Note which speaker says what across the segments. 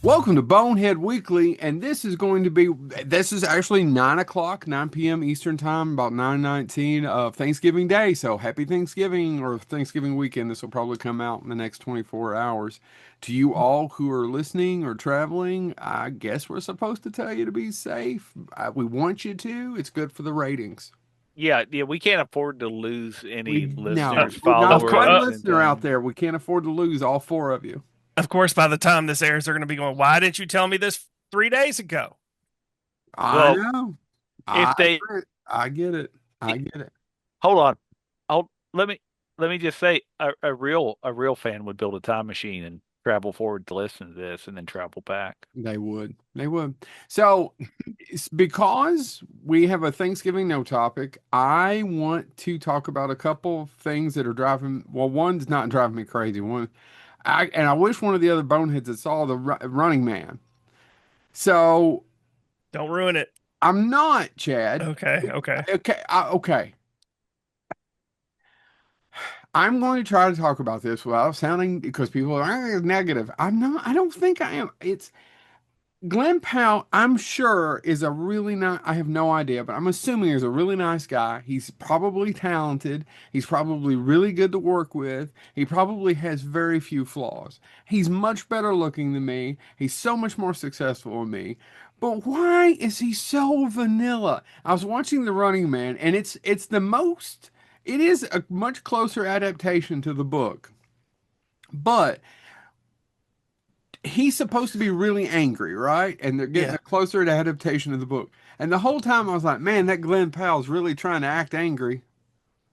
Speaker 1: Welcome to Bonehead Weekly, and this is actually 9 o'clock, 9 p.m. Eastern Time, about 9:19 of Thanksgiving Day. So happy Thanksgiving or Thanksgiving weekend. This will probably come out in the next 24 hours. To you all who are listening or traveling, I guess we're supposed to tell you to be safe. We want you to. It's good for the ratings.
Speaker 2: Yeah, we can't afford to lose any
Speaker 1: No,
Speaker 2: listeners,
Speaker 1: not
Speaker 3: Of
Speaker 1: one
Speaker 3: course,
Speaker 2: followers,
Speaker 1: listener out
Speaker 2: anything.
Speaker 1: there. We can't afford to lose all four of you.
Speaker 3: of course, by the time this airs, they're going to be going, "Why didn't you tell me this 3 days ago?"
Speaker 1: I
Speaker 2: Well,
Speaker 1: know.
Speaker 2: if
Speaker 1: I
Speaker 2: they
Speaker 1: I get it. I get it.
Speaker 2: hold on, I'll let me just say a real fan would build a time machine and travel forward to listen to this and then travel back.
Speaker 1: They would. They would. So, it's because we have a Thanksgiving no topic, I want to talk about a couple of things that are driving, well, one's not driving me crazy. I wish one of the other boneheads had saw the Running Man. So,
Speaker 3: Don't ruin it.
Speaker 1: I'm not, Chad.
Speaker 3: Okay, okay.
Speaker 1: Okay. I'm going to try to talk about this without sounding because people are negative. I'm not. I don't think I am. It's Glenn Powell, I'm sure, is a really nice, I have no idea, but I'm assuming he's a really nice guy. He's probably talented. He's probably really good to work with. He probably has very few flaws. He's much better looking than me. He's so much more successful than me. But why is he so vanilla? I was watching The Running Man, and it is a much closer adaptation to the book. But he's supposed to be really angry, right? And they're getting
Speaker 3: Yeah.
Speaker 1: a closer to adaptation of the book. And the whole time I was like, man, that Glenn Powell's really trying to act angry.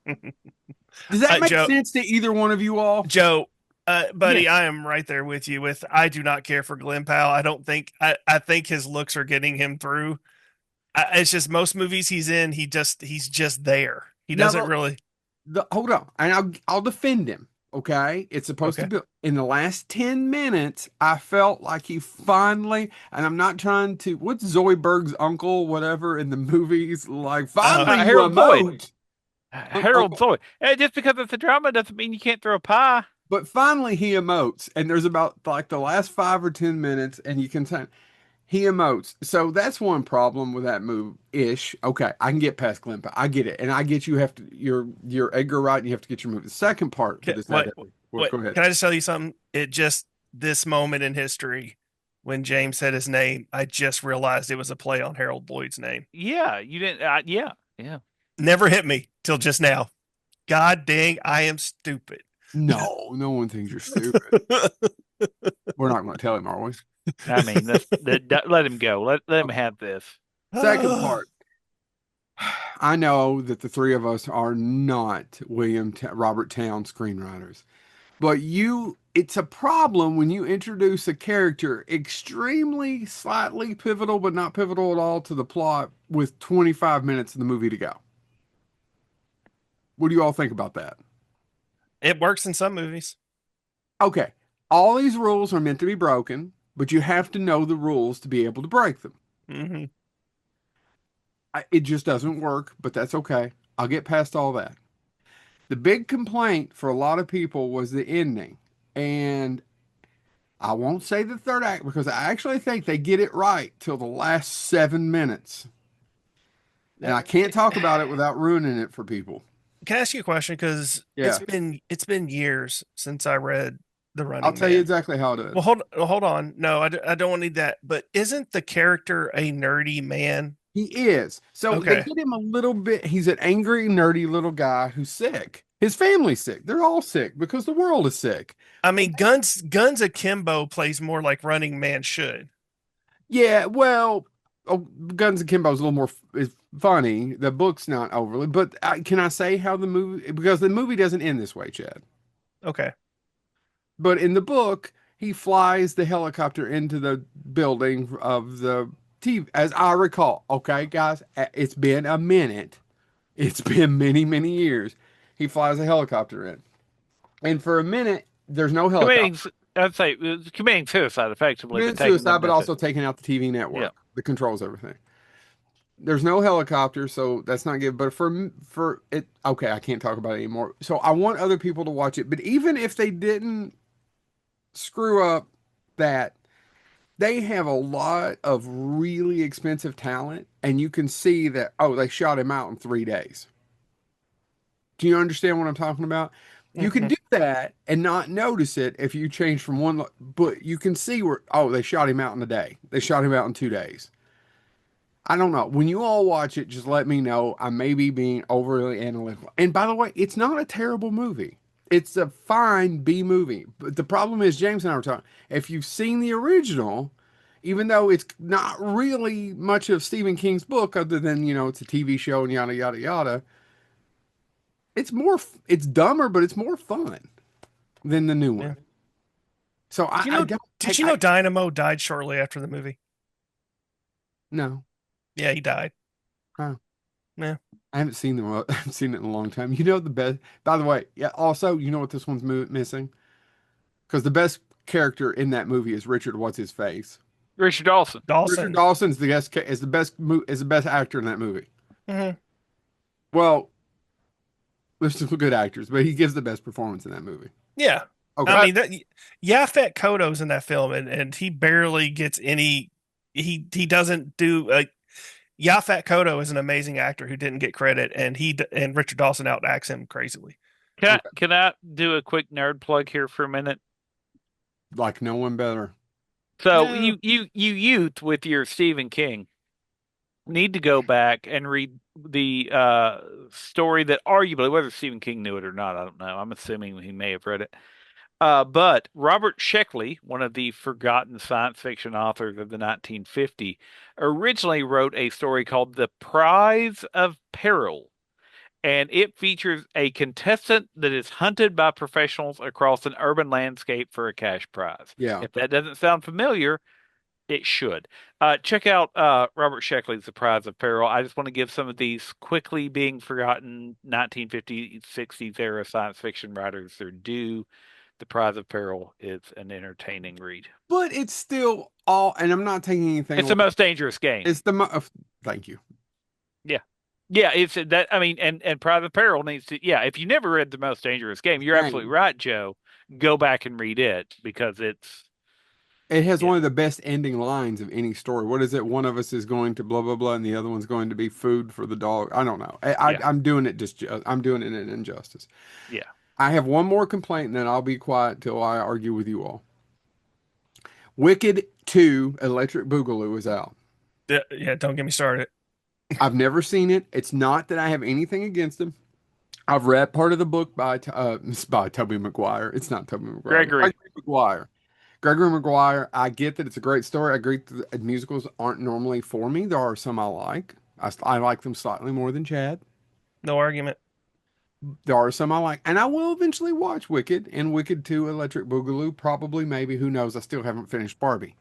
Speaker 1: Does that make
Speaker 3: Joe,
Speaker 1: sense to either one of you all?
Speaker 3: Joe,
Speaker 1: Yeah.
Speaker 3: buddy, I am right there with you. I do not care for Glenn Powell. I don't think I think his looks are getting him through. It's just most movies he's in, he's just there. He
Speaker 1: No,
Speaker 3: doesn't really.
Speaker 1: hold on. And I'll defend him. Okay. It's supposed to
Speaker 3: Okay.
Speaker 1: be in the last 10 minutes. I felt like he finally, and I'm not trying to, what's Zoidberg's uncle, whatever in the movies, like, finally you
Speaker 2: Harold Zoid,
Speaker 1: emote.
Speaker 2: Harold Zoid. Just because it's a drama doesn't mean you can't throw a pie.
Speaker 1: But finally, he emotes, and there's about like the last 5 or 10 minutes, and you can tell he emotes. So that's one problem with that move ish. Okay, I can get past Glimp. I get it, and I get you have to. You're Edgar Wright, and you have to get your move. The second part to this
Speaker 3: What?
Speaker 1: identity. Well,
Speaker 3: What?
Speaker 1: go ahead.
Speaker 3: Can I just tell you something? It just this moment in history when James said his name, I just realized it was a play on Harold Lloyd's name.
Speaker 2: Yeah, you didn't. Yeah.
Speaker 3: Never hit me till just now. God dang, I am stupid.
Speaker 1: No, no one thinks you're stupid. We're not going to tell him, are we?
Speaker 2: I mean, let him go. Let him have this.
Speaker 1: Second part. I know that the three of us are not Robert Town screenwriters. But it's a problem when you introduce a character extremely slightly pivotal, but not pivotal at all to the plot with 25 minutes of the movie to go. What do you all think about that?
Speaker 3: It works in some movies.
Speaker 1: Okay, all these rules are meant to be broken, but you have to know the rules to be able to break them.
Speaker 3: Hmm.
Speaker 1: It just doesn't work, but that's okay. I'll get past all that. The big complaint for a lot of people was the ending. And I won't say the third act because I actually think they get it right till the last 7 minutes. And I can't talk about it without ruining it for people.
Speaker 3: Can I ask you a question? Because
Speaker 1: Yeah,
Speaker 3: it's been years since I read The
Speaker 1: I'll
Speaker 3: Running
Speaker 1: tell you
Speaker 3: Man.
Speaker 1: exactly how it
Speaker 3: Well,
Speaker 1: is.
Speaker 3: hold on. No, I don't need that. But isn't the character a nerdy man?
Speaker 1: He is. So they
Speaker 3: Okay.
Speaker 1: get him a little bit. He's an angry, nerdy little guy who's sick. His family's sick. They're all sick because the world is sick.
Speaker 3: I mean, Guns Akimbo plays more like Running Man should.
Speaker 1: Yeah, well, oh, Guns and Kimbo's a little more is funny. The book's not overly, but can I say how the movie? Because the movie doesn't end this way, Chad.
Speaker 3: Okay.
Speaker 1: But in the book, he flies the helicopter into the building of the TV, as I recall. Okay, guys, it's been a minute. It's been many, many years. He flies a helicopter in, and for a minute, there's no helicopter.
Speaker 2: Committing, I'd say, committing suicide effectively, but
Speaker 1: Committed
Speaker 2: taking
Speaker 1: suicide,
Speaker 2: them
Speaker 1: but
Speaker 2: to
Speaker 1: also taking out the TV
Speaker 2: yeah.
Speaker 1: network that controls everything. There's no helicopter, so that's not good. But for it, okay, I can't talk about it anymore. So I want other people to watch it. But even if they didn't screw up that, they have a lot of really expensive talent, and you can see that, oh, they shot him out in 3 days. Do you understand what I'm talking about? You can
Speaker 3: Mhm.
Speaker 1: do that and not notice it if you change from one, but you can see where, oh, they shot him out in a day. They shot him out in 2 days. I don't know. When you all watch it, just let me know. I may be being overly analytical. And by the way, it's not a terrible movie. It's a fine B movie. But the problem is, James and I were talking, if you've seen the original, even though it's not really much of Stephen King's book, other than, it's a TV show and yada, yada, yada, it's dumber, but it's more fun than the new
Speaker 3: Yeah.
Speaker 1: one. So
Speaker 3: Did you
Speaker 1: I
Speaker 3: know?
Speaker 1: don't,
Speaker 3: Did you know Dynamo died shortly after the movie?
Speaker 1: no.
Speaker 3: Yeah, he died.
Speaker 1: Huh.
Speaker 3: Yeah.
Speaker 1: I haven't seen them. I haven't seen it in a long time. You know the best. By the way, yeah. Also, you know what this one's missing? Because the best character in that movie is Richard. What's his face?
Speaker 2: Richard Dawson.
Speaker 1: Richard
Speaker 3: Dawson.
Speaker 1: Dawson's the best. Is the best. Is the best actor in that movie.
Speaker 3: Hmm.
Speaker 1: Well, there's some good actors, but he gives the best performance in that movie.
Speaker 3: Yeah. I
Speaker 1: Okay.
Speaker 3: mean that Yaphet Kotto's in that film, and he barely gets any. He doesn't do like Yaphet Kotto is an amazing actor who didn't get credit, and and Richard Dawson outacts him crazily.
Speaker 1: Okay.
Speaker 2: Can I do a quick nerd plug here for a minute?
Speaker 1: Like no one better.
Speaker 2: So
Speaker 3: Yeah.
Speaker 2: you youth with your Stephen King need to go back and read the story that arguably, whether Stephen King knew it or not, I don't know. I'm assuming he may have read it. But Robert Sheckley, one of the forgotten science fiction authors of the 1950, originally wrote a story called The Prize of Peril, and it features a contestant that is hunted by professionals across an urban landscape for a cash prize.
Speaker 1: Yeah.
Speaker 2: If that doesn't sound familiar, it should. Check out Robert Sheckley's The Prize of Peril. I just want to give some of these quickly being forgotten 1950s, 60s era science fiction writers their due. The Prize of Peril is an entertaining read.
Speaker 1: But it's still all, and I'm not taking anything
Speaker 2: It's the
Speaker 1: away.
Speaker 2: most dangerous game.
Speaker 1: It's the thank you.
Speaker 2: Yeah. Yeah, it's that. I mean, and Prize of Peril needs to. Yeah, if you never read the most dangerous game, you're absolutely
Speaker 1: Dang.
Speaker 2: right, Joe. Go back and read it because it's
Speaker 1: It has
Speaker 2: yeah,
Speaker 1: one of the best ending lines of any story. What is it? One of us is going to blah blah blah, and the other one's going to be food for the dog. I don't know.
Speaker 2: yeah,
Speaker 1: I'm doing it I'm doing it an injustice.
Speaker 2: yeah.
Speaker 1: I have one more complaint, and then I'll be quiet till I argue with you all. Wicked 2 Electric Boogaloo is out.
Speaker 3: Yeah, yeah, don't get me started.
Speaker 1: I've never seen it. It's not that I have anything against him. I've read part of the book it's by Tobey Maguire. It's not Tobey Maguire.
Speaker 2: Gregory.
Speaker 1: Gregory Maguire. Gregory Maguire. I get that it's a great story. I agree that the musicals aren't normally for me. There are some I like. I like them slightly more than Chad.
Speaker 3: No argument.
Speaker 1: There are some I like, and I will eventually watch Wicked and Wicked 2 Electric Boogaloo. Probably, maybe, who knows? I still haven't finished Barbie.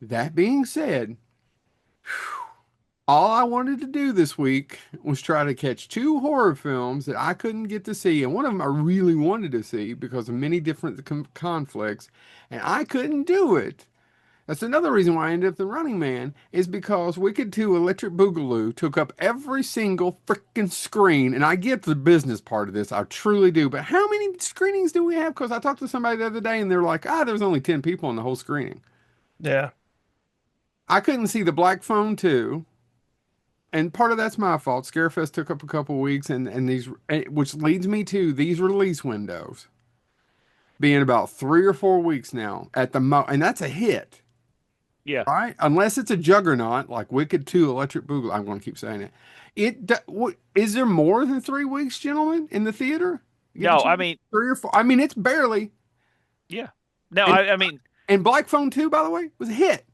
Speaker 1: That being said, all I wanted to do this week was try to catch two horror films that I couldn't get to see, and one of them I really wanted to see because of many different conflicts, and I couldn't do it. That's another reason why I ended up The Running Man, is because Wicked 2 Electric Boogaloo took up every single freaking screen, and I get the business part of this, I truly do, but how many screenings do we have? Because I talked to somebody the other day, and they're like, there's only 10 people in the whole screening.
Speaker 3: Yeah.
Speaker 1: I couldn't see The Black Phone 2. And part of that's my fault. Scarefest took up a couple weeks, and which leads me to these release windows being about 3 or 4 weeks now at the and that's a hit,
Speaker 2: Yeah.
Speaker 1: right? Unless it's a juggernaut like Wicked 2, Electric Boogaloo. I'm going to keep saying it. Is there more than 3 weeks, gentlemen, in the theater? You get
Speaker 2: No,
Speaker 1: a
Speaker 2: I
Speaker 1: chance?
Speaker 2: mean,
Speaker 1: 3 or 4. I mean, it's barely.
Speaker 2: yeah. No,
Speaker 1: And
Speaker 2: I mean,
Speaker 1: and Black Phone 2, by the way, was a hit.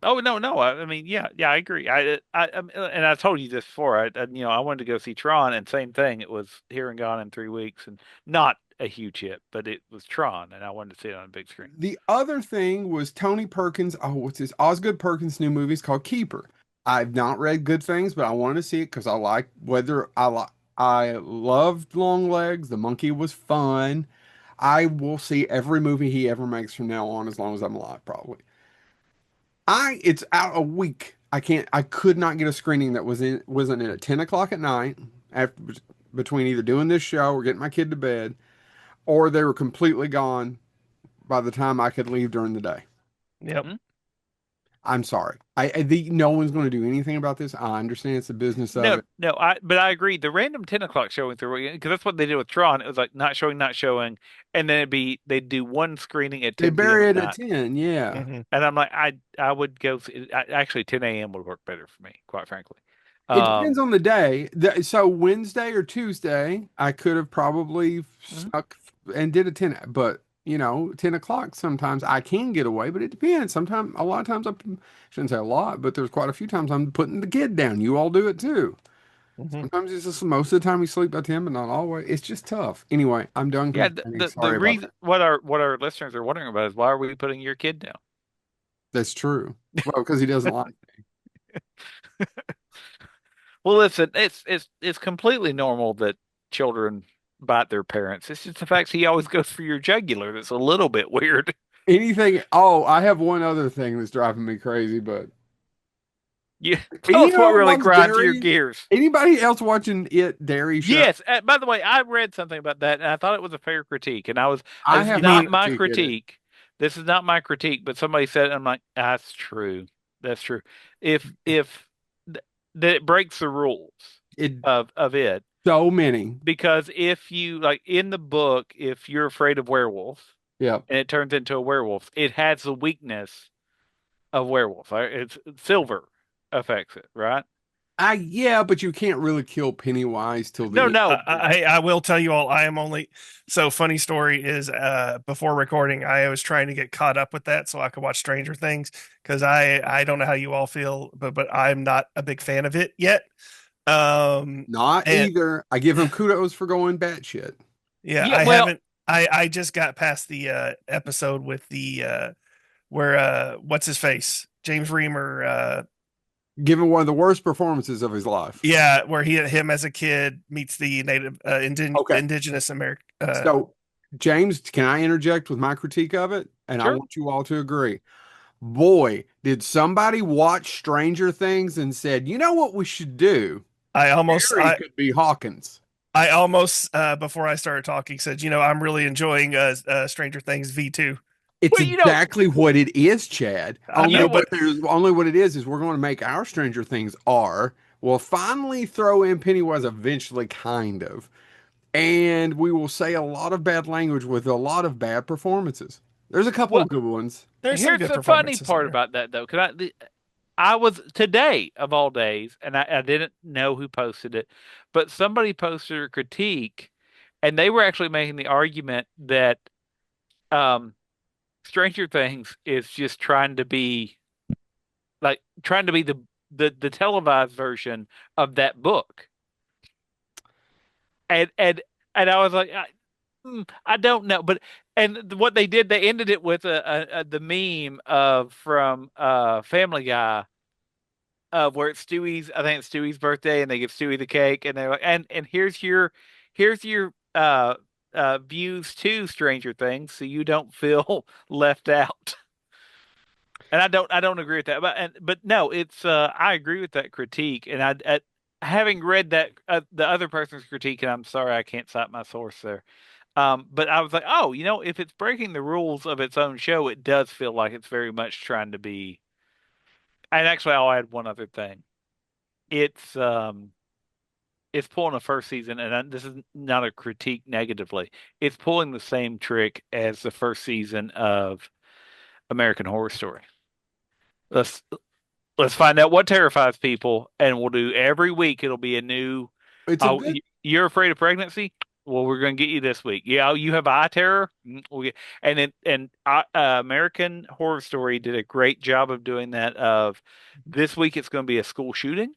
Speaker 2: oh no, no. I mean, yeah, yeah, I agree. And I told you this before. I wanted to go see Tron, and same thing. It was here and gone in 3 weeks, and not a huge hit, but it was Tron, and I wanted to see it on a big screen.
Speaker 1: The other thing was Tony Perkins. Oh, what's his Osgood Perkins' new movie is called Keeper. I've not read good things, but I wanted to see it because I loved Long Legs. The Monkey was fun. I will see every movie he ever makes from now on as long as I'm alive, probably. It's out a week. I could not get a screening that wasn't in at 10 o'clock at night after between either doing this show or getting my kid to bed, or they were completely gone by the time I could leave during the day.
Speaker 3: Yep.
Speaker 2: Hmm?
Speaker 1: I'm sorry. No one's going to do anything about this. I understand it's the business of
Speaker 2: No,
Speaker 1: it.
Speaker 2: no, but I agree. The random 10 o'clock showing through, because that's what they did with Tron. It was like not showing, not showing, and then they'd do one screening at
Speaker 1: They
Speaker 2: 10 p.m.
Speaker 1: bury
Speaker 2: at
Speaker 1: it at
Speaker 2: night.
Speaker 1: 10. Yeah.
Speaker 3: Hmm.
Speaker 2: And I'm like, I would go. Actually, 10 a.m. would work better for me, quite frankly.
Speaker 1: It depends
Speaker 2: Um,
Speaker 1: on the day. So Wednesday or Tuesday, I could have probably
Speaker 2: mhm.
Speaker 1: snuck and did a 10, but 10 o'clock sometimes I can get away, but it depends. Sometimes, a lot of times, I shouldn't say a lot, but there's quite a few times I'm putting the kid down. You all do it too.
Speaker 3: Hmm.
Speaker 1: Sometimes it's just most of the time we sleep by 10, but not always. It's just tough. Anyway, I'm done
Speaker 2: Yeah,
Speaker 1: complaining.
Speaker 2: the
Speaker 1: Sorry about
Speaker 2: reason
Speaker 1: that.
Speaker 2: what our listeners are wondering about is why are we putting your kid down?
Speaker 1: That's true. Well, because he doesn't like
Speaker 2: Well, listen, it's completely normal that children bite their parents. It's just the fact he always goes for your jugular that's a little bit weird.
Speaker 1: anything. Oh, I have one other thing that's driving me crazy, but
Speaker 2: Yeah, tell
Speaker 1: any
Speaker 2: us what
Speaker 1: of
Speaker 2: really
Speaker 1: watch
Speaker 2: grinds your
Speaker 1: Dairy?
Speaker 2: gears.
Speaker 1: Anybody else watching it Dairy show?
Speaker 2: Yes. By the way, I read something about that, and I thought it was a fair critique. And
Speaker 1: I
Speaker 2: this is
Speaker 3: You
Speaker 1: have to
Speaker 2: not
Speaker 3: mean
Speaker 2: my
Speaker 1: critique it.
Speaker 2: critique. This is not my critique, but somebody said it, and I'm like, that's true. That's true. If that it breaks the rules
Speaker 1: It
Speaker 2: of it,
Speaker 1: so many.
Speaker 2: because if you like in the book, if you're afraid of werewolves
Speaker 1: Yep.
Speaker 2: and it turns into a werewolf, it has the weakness of werewolf. Right? It's silver affects it, right?
Speaker 1: Yeah, but you can't really kill Pennywise till
Speaker 2: No,
Speaker 1: the end.
Speaker 2: no.
Speaker 3: I will tell you all, I am only so funny story is before recording, I was trying to get caught up with that so I could watch Stranger Things because I don't know how you all feel, but I'm not a big fan of it yet.
Speaker 1: Not
Speaker 3: And
Speaker 1: either. I give him kudos for going batshit.
Speaker 3: yeah,
Speaker 2: Yeah,
Speaker 3: I
Speaker 2: well,
Speaker 3: haven't I just got past the episode with the where what's his face? James Reamer
Speaker 1: Given one of the worst performances of his life.
Speaker 3: yeah, where him as a kid meets the native
Speaker 1: Okay.
Speaker 3: indigenous American
Speaker 1: So, James, can I interject with my critique of it? And I
Speaker 2: sure.
Speaker 1: want you all to agree. Boy, did somebody watch Stranger Things and said, you know what we should do?
Speaker 3: I almost
Speaker 1: Harry could be Hawkins.
Speaker 3: I almost before I started talking said, I'm really enjoying Stranger Things V2.
Speaker 1: It's
Speaker 2: Well,
Speaker 1: exactly what it is, Chad.
Speaker 3: I
Speaker 2: you
Speaker 1: Only,
Speaker 2: know
Speaker 3: know,
Speaker 2: what?
Speaker 1: but there's only what it is we're going to make our Stranger Things R. We'll finally throw in Pennywise eventually, kind of. And we will say a lot of bad language with a lot of bad performances. There's a couple
Speaker 2: Well,
Speaker 1: of good ones.
Speaker 3: there's some
Speaker 2: here's
Speaker 3: good
Speaker 2: the funny
Speaker 3: performances in
Speaker 2: part
Speaker 3: there.
Speaker 2: about that, though. I was today of all days, and I didn't know who posted it, but somebody posted a critique, and they were actually making the argument that um, Stranger Things is just trying to be the televised version of that book, and I was like, I don't know, but and what they did, they ended it with the meme of from Family Guy of where it's Stewie's, I think it's Stewie's birthday, and they give Stewie the cake, and they're like, and here's your views to Stranger Things, so you don't feel left out. And I don't agree with that, but no, it's I agree with that critique, and having read that the other person's critique, and I'm sorry I can't cite my source there. But I was like, oh, if it's breaking the rules of its own show, it does feel like it's very much trying to be. And actually, I'll add one other thing. It's um, it's pulling a first season, and this is not a critique negatively. It's pulling the same trick as the first season of American Horror Story. Let's let's find out what terrifies people, and we'll do every week. It'll be a new.
Speaker 1: It's a
Speaker 2: Oh,
Speaker 1: good
Speaker 2: you're afraid of pregnancy? Well, we're going to get you this week. Yeah, you have eye terror. American Horror Story did a great job of doing that. Of this week, it's going to be a school shooting,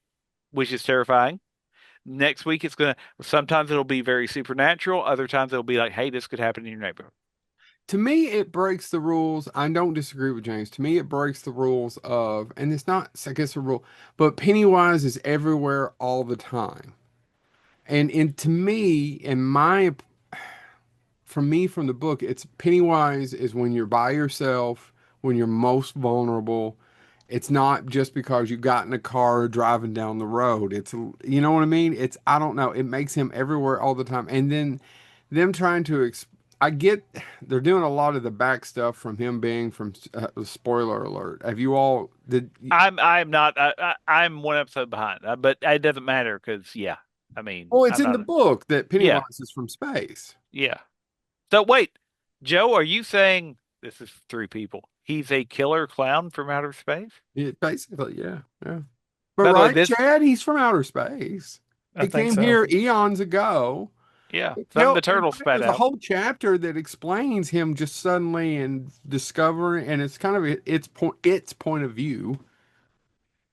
Speaker 2: which is terrifying. Next week, it's going to sometimes it'll be very supernatural. Other times it'll be like, hey, this could happen in your neighborhood.
Speaker 1: to me, it breaks the rules. I don't disagree with James. To me, it breaks the rules of, and it's not, I guess, a rule, but Pennywise is everywhere all the time. And to me, from me, from the book, it's Pennywise is when you're by yourself, when you're most vulnerable. It's not just because you got in a car driving down the road. You know what I mean? I don't know. It makes him everywhere all the time. And then them trying to I get they're doing a lot of the back stuff from him being from spoiler alert. Have you all did
Speaker 2: I'm not. I'm one episode behind, but it doesn't matter because yeah. I mean,
Speaker 1: Oh, it's
Speaker 2: I'm
Speaker 1: in the
Speaker 2: not.
Speaker 1: book that
Speaker 2: Yeah,
Speaker 1: Pennywise is from space.
Speaker 2: yeah. So wait, Joe, are you saying this is three people? He's a killer clown from outer space?
Speaker 1: It basically, yeah, yeah. But
Speaker 2: By the way,
Speaker 1: right,
Speaker 2: this
Speaker 1: Chad, he's from outer space.
Speaker 3: I
Speaker 1: He
Speaker 3: think
Speaker 1: came
Speaker 3: so.
Speaker 1: here eons ago.
Speaker 2: yeah, some of the turtles spat
Speaker 1: There's a
Speaker 2: out.
Speaker 1: whole chapter that explains him just suddenly and discovering, and it's kind of its point of view.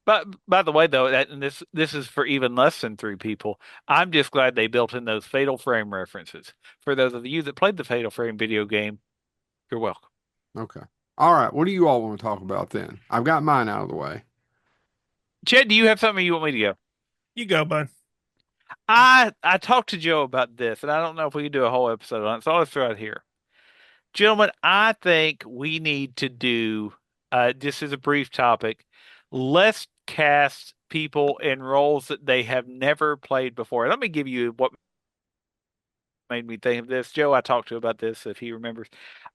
Speaker 2: But by the way, though, and this is for even less than three people. I'm just glad they built in those Fatal Frame references. For those of you that played the Fatal Frame video game, you're welcome.
Speaker 1: Okay. All right. What do you all want to talk about then? I've got mine out of the way.
Speaker 2: Chad, do you have something you want me to go?
Speaker 3: You go, bud.
Speaker 2: I talked to Joe about this, and I don't know if we can do a whole episode on it, so I'll just throw it here. Gentlemen, I think we need to do, just as a brief topic, let's cast people in roles that they have never played before. Let me give you what made me think of this. Joe, I talked to about this if he remembers.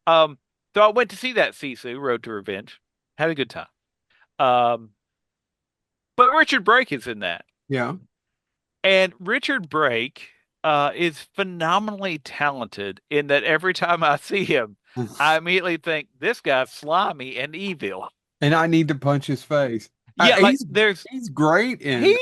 Speaker 2: Um, so I went to see that Sisu, Road to Revenge. Had a good time. Um, but Richard Brake is in that.
Speaker 1: Yeah.
Speaker 2: And Richard Brake is phenomenally talented in that every time I see him, I immediately think this guy's slimy and evil.
Speaker 1: And I need to punch his face.
Speaker 2: Yeah, like
Speaker 1: He's
Speaker 2: there's
Speaker 1: he's great
Speaker 2: he's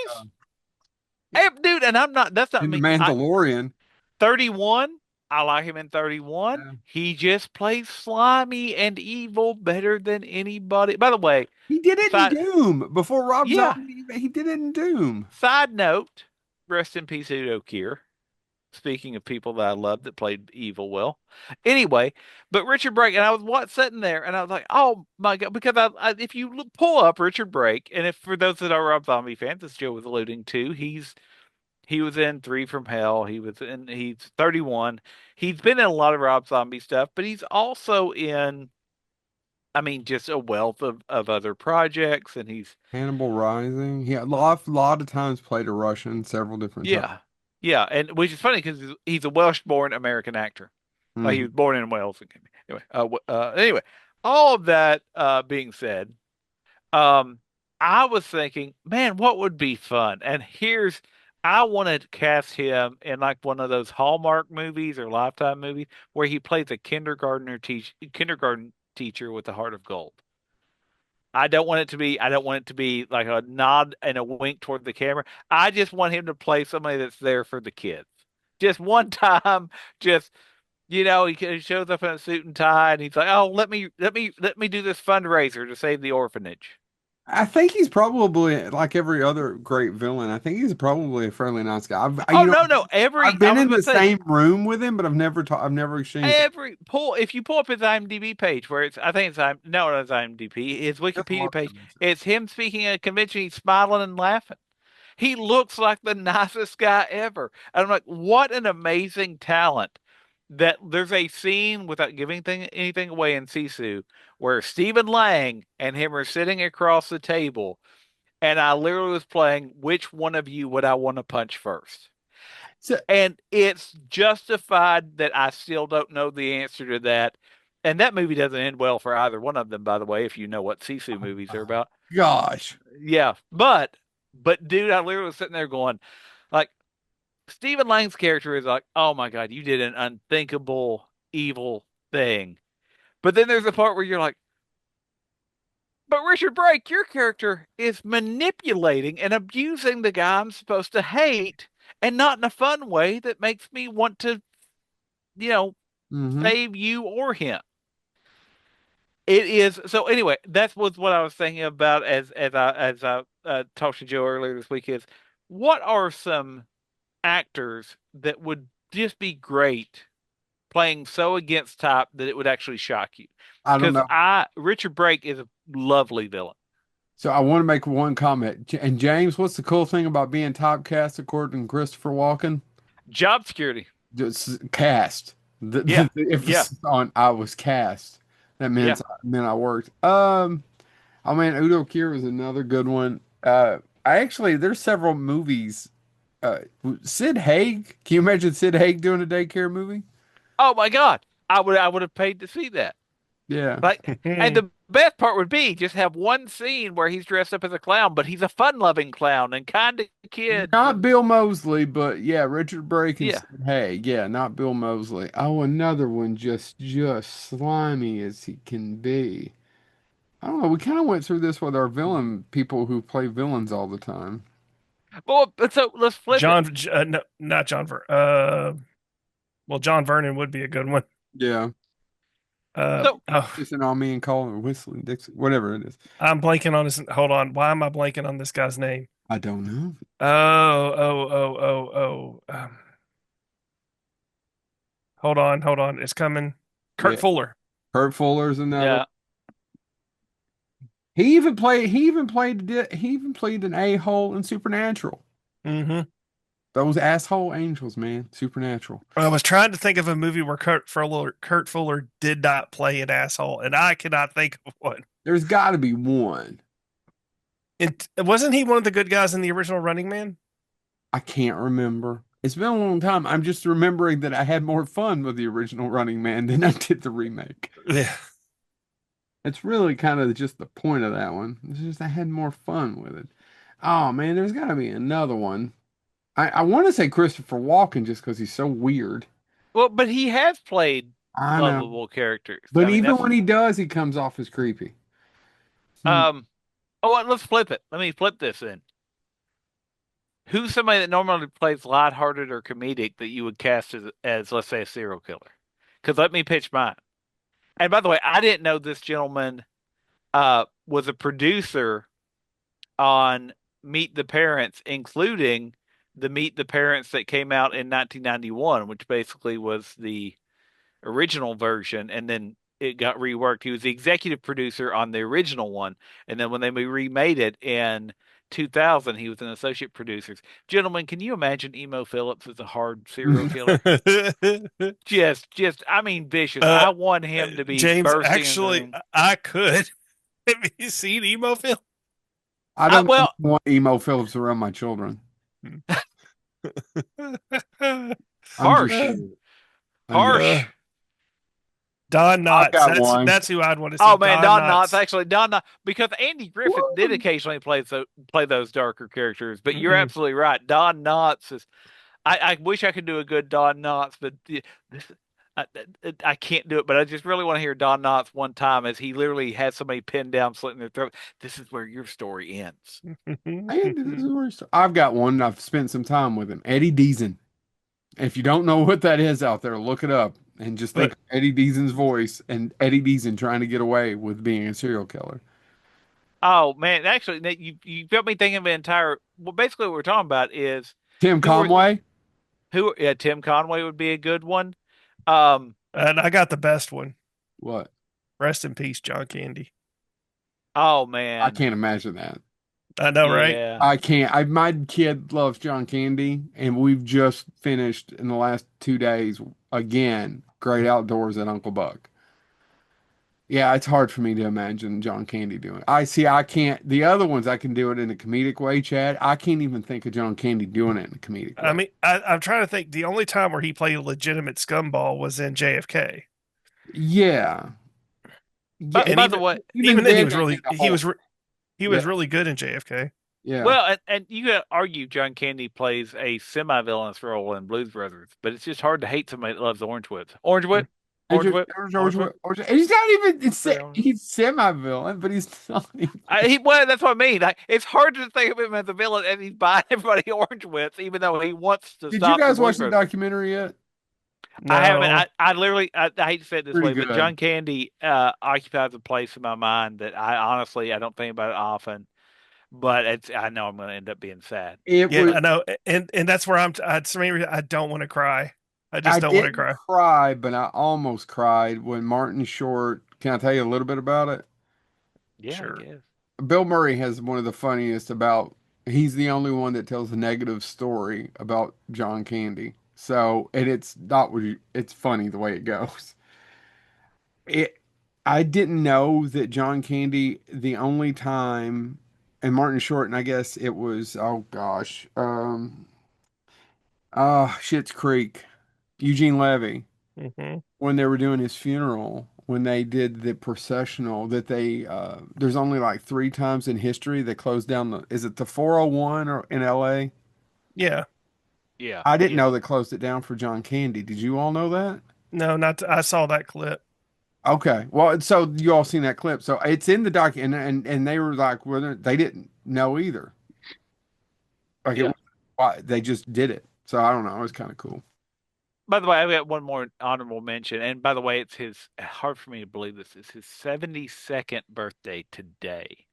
Speaker 2: dude, and I'm not. That's not
Speaker 1: in The
Speaker 2: me.
Speaker 1: Mandalorian.
Speaker 2: 31. I like him in 31.
Speaker 1: Yeah.
Speaker 2: He just plays slimy and evil better than anybody. By the way,
Speaker 1: He did it in
Speaker 2: side,
Speaker 1: Doom before Rob
Speaker 2: yeah.
Speaker 1: Zombie. He did it in Doom.
Speaker 2: Side note, rest in peace, Udo Kier. Speaking of people that I love that played evil well. Anyway, but Richard Brake, and I was sitting there, and I was like, oh my God, because if you pull up Richard Brake, and if for those that are Rob Zombie fans, as Joe was alluding to, he was in Three from Hell. He's 31. He's been in a lot of Rob Zombie stuff, but he's also in, I mean, just a wealth of other projects, and he's
Speaker 1: Hannibal Rising. He had a lot of times played a Russian several different times.
Speaker 2: yeah, yeah, and which is funny because he's a Welsh-born American actor. Like he
Speaker 1: Mhm.
Speaker 2: was born in Wales. Anyway, anyway, all of that being said, um, I was thinking, man, what would be fun? And I wanted to cast him in like one of those Hallmark movies or Lifetime movies where he plays a kindergarten teacher with a heart of gold. I don't want it to be like a nod and a wink toward the camera. I just want him to play somebody that's there for the kids. Just one time, just he shows up in a suit and tie, and he's like, "Oh, let me do this fundraiser to save the orphanage."
Speaker 1: I think he's probably like every other great villain. I think he's probably a fairly nice guy.
Speaker 2: Oh no, no,
Speaker 1: I've
Speaker 2: I
Speaker 1: been
Speaker 2: was
Speaker 1: in
Speaker 2: about
Speaker 1: the
Speaker 2: to say
Speaker 1: same room with him, but I've never seen.
Speaker 2: if you pull up his IMDb page, where it's I think it's no, not his IMDb, his
Speaker 1: That's a lot
Speaker 2: Wikipedia
Speaker 1: of
Speaker 2: page,
Speaker 1: times.
Speaker 2: it's him speaking at a convention. He's smiling and laughing. He looks like the nicest guy ever. And I'm like, what an amazing talent. That there's a scene without giving anything away in Sisu where Stephen Lang and him are sitting across the table, and I literally was playing which one of you would I want to punch first?
Speaker 1: So,
Speaker 2: And it's justified that I still don't know the answer to that. And that movie doesn't end well for either one of them, by the way, if you know what Sisu movies are about.
Speaker 1: gosh,
Speaker 2: Yeah. But dude, I literally was sitting there going, like, Stephen Lang's character is like, oh my God, you did an unthinkable evil thing. But then there's a part where you're like, but Richard Brake, your character is manipulating and abusing the guy I'm supposed to hate, and not in a fun way that makes me want to, you know,
Speaker 1: hmm
Speaker 2: save you or him. It is so. Anyway, that was what I was thinking about as I talked to Joe earlier this week. Is what are some actors that would just be great playing so against type that it would actually shock you?
Speaker 1: I don't
Speaker 2: Because
Speaker 1: know.
Speaker 2: Richard Brake is a lovely villain.
Speaker 1: So I want to make one comment. And James, what's the cool thing about being typecast according to Christopher Walken?
Speaker 2: Job security.
Speaker 1: Just cast. The,
Speaker 2: Yeah,
Speaker 1: the, the
Speaker 2: yeah,
Speaker 1: emphasis on I was cast. That
Speaker 2: yeah.
Speaker 1: meant I worked. I mean, Udo Kier was another good one. I actually there's several movies. Sid Haig. Can you imagine Sid Haig doing a daycare movie?
Speaker 2: Oh my God. I would have paid to see that.
Speaker 1: Yeah.
Speaker 2: Like, and the best part would be just have one scene where he's dressed up as a clown, but he's a fun-loving clown and kind to kids,
Speaker 1: Not
Speaker 2: and
Speaker 1: Bill Mosley, but yeah, Richard Brake and
Speaker 2: yeah.
Speaker 1: Sid Haig. Yeah, not Bill Mosley. Oh, another one just slimy as he can be. I don't know. We kind of went through this with our villain people who play villains all the time.
Speaker 2: But so let's flip it.
Speaker 3: No, not John Ver. Well, John Vernon would be a good one.
Speaker 1: Yeah.
Speaker 2: So
Speaker 3: Oh,
Speaker 1: Kissing on me and calling or whistling Dixie, whatever it is.
Speaker 3: I'm blanking on his. Hold on. Why am I blanking on this guy's name?
Speaker 1: I don't know.
Speaker 3: Oh. Hold on. It's coming. Kurt
Speaker 1: Yeah.
Speaker 3: Fuller.
Speaker 1: Kurt Fuller's another.
Speaker 2: yeah,
Speaker 1: He even played an a-hole in Supernatural.
Speaker 3: Hmm.
Speaker 1: Those asshole angels, man. Supernatural.
Speaker 3: I was trying to think of a movie where Kurt Fuller did not play an asshole, and I cannot think of one.
Speaker 1: There's got to be one.
Speaker 3: It wasn't he one of the good guys in the original Running Man?
Speaker 1: I can't remember. It's been a long time. I'm just remembering that I had more fun with the original Running Man than I did the remake.
Speaker 3: Yeah.
Speaker 1: It's really kind of just the point of that one. It's just I had more fun with it. Oh man, there's got to be another one. I want to say Christopher Walken just because he's so weird.
Speaker 2: well, but he has played
Speaker 1: I know.
Speaker 2: lovable characters.
Speaker 1: But
Speaker 2: I mean,
Speaker 1: even
Speaker 2: that's
Speaker 1: when he does, he comes off as creepy. Hmm.
Speaker 2: um. Oh, well, let's flip it. Let me flip this then. Who's somebody that normally plays lighthearted or comedic that you would cast as let's say, a serial killer? Because let me pitch mine. And by the way, I didn't know this gentleman was a producer on Meet the Parents, including the Meet the Parents that came out in 1991, which basically was the original version, and then it got reworked. He was the executive producer on the original one, and then when they remade it in 2000, he was an associate producer. Gentlemen, can you imagine Emo Phillips as a hard serial killer? I mean, vicious.
Speaker 3: uh,
Speaker 2: I want him to be
Speaker 3: James,
Speaker 2: bursting in the
Speaker 3: actually,
Speaker 2: room.
Speaker 3: I could. Have you seen Emo Film?
Speaker 1: I don't
Speaker 2: Well,
Speaker 1: want emo Phillips around my children. I'm just
Speaker 2: harsh,
Speaker 1: saying. I'm just.
Speaker 2: harsh.
Speaker 3: Don
Speaker 1: I've
Speaker 3: Knotts.
Speaker 1: got one.
Speaker 3: That's who I'd want to see.
Speaker 2: Oh man,
Speaker 3: Don
Speaker 2: Don Knotts,
Speaker 3: Knotts.
Speaker 2: actually Don Knotts, because Andy Griffith did occasionally play those darker characters, but you're
Speaker 3: Mhm.
Speaker 2: absolutely right. Don Knotts is. I wish I could do a good Don Knotts, but this I, I can't do it. But I just really want to hear Don Knotts one time as he literally has somebody pinned down, slit in their throat. This is where your story ends.
Speaker 1: I've got one. I've spent some time with him. Eddie Deason. If you don't know what that is out there, look it up and just think
Speaker 3: But
Speaker 1: of Eddie Deason's voice and Eddie Deason trying to get away with being a serial killer.
Speaker 2: Oh man, actually, you got me thinking of an entire. Well, basically, what we're talking about is
Speaker 1: Tim
Speaker 2: who are
Speaker 1: Conway?
Speaker 2: who. Yeah, Tim Conway would be a good one. Um.
Speaker 3: and I got the best one.
Speaker 1: What?
Speaker 3: Rest in peace, John Candy.
Speaker 2: Oh
Speaker 1: I
Speaker 2: man.
Speaker 1: can't imagine that.
Speaker 3: I know, right?
Speaker 2: Yeah.
Speaker 1: I can't. My kid loves John Candy, and we've just finished in the last 2 days again. Great Outdoors at Uncle Buck. Yeah, it's hard for me to imagine John Candy doing it. I see. I can't. The other ones I can do it in a comedic way, Chad. I can't even think of John Candy doing it in a comedic
Speaker 3: I
Speaker 1: way.
Speaker 3: mean, I'm trying to think. The only time where he played a legitimate scumball was in JFK,
Speaker 1: Yeah, yeah.
Speaker 2: But
Speaker 3: and
Speaker 2: by the way,
Speaker 3: even then
Speaker 1: then they did the whole.
Speaker 3: he
Speaker 1: Yeah,
Speaker 3: was really good in JFK.
Speaker 1: yeah.
Speaker 2: well, and you could argue John Candy plays a semi-villainous role in Blues Brothers, but it's just hard to hate somebody that loves Orange Whip. Orange Whip, Orange Whip, Orange Whip.
Speaker 1: He's not even.
Speaker 2: Yeah.
Speaker 1: He's semi-villain, but he's not even.
Speaker 2: Well, that's what I mean. Like, it's hard to think of him as a villain, and he's buying everybody orange whips, even though he wants to
Speaker 1: Did you
Speaker 2: stop the
Speaker 1: guys
Speaker 2: Blues
Speaker 1: watch the
Speaker 2: Brothers.
Speaker 1: documentary yet?
Speaker 2: I haven't.
Speaker 3: No,
Speaker 2: I literally. I hate to say it this
Speaker 1: Pretty
Speaker 2: way, but
Speaker 1: good.
Speaker 2: John Candy occupies a place in my mind that I honestly I don't think about it often. But I know I'm going to end up being sad.
Speaker 1: It
Speaker 3: yeah,
Speaker 1: was.
Speaker 3: I know, and that's where I don't want to cry. I
Speaker 1: I
Speaker 3: just don't want to
Speaker 1: didn't
Speaker 3: cry.
Speaker 1: cry, but I almost cried when Martin Short. Can I tell you a little bit about it?
Speaker 2: Yeah, I
Speaker 3: Sure.
Speaker 2: guess.
Speaker 1: Bill Murray has one of the funniest about. He's the only one that tells a negative story about John Candy. So, and it's not what it's funny the way it goes. It. I didn't know that John Candy, the only time, and Martin Short, and I guess it was, oh gosh, Schitt's Creek, Eugene Levy.
Speaker 3: Hmm.
Speaker 1: when they were doing his funeral, when they did the processional, that there's only like three times in history they closed down is it the 401 or in LA?
Speaker 3: Yeah.
Speaker 2: Yeah,
Speaker 1: I didn't
Speaker 2: yeah.
Speaker 1: know they closed it down for John Candy. Did you all know that?
Speaker 3: No, not. I saw that clip.
Speaker 1: Okay. Well, so you all seen that clip. So it's in the doc and they were like, well, they didn't know either. Like
Speaker 2: Yeah.
Speaker 1: they just did it. So I don't know. It was kind of cool.
Speaker 2: By the way, I've got one more honorable mention. And by the way, it's his, hard for me to believe this, is his 72nd birthday today.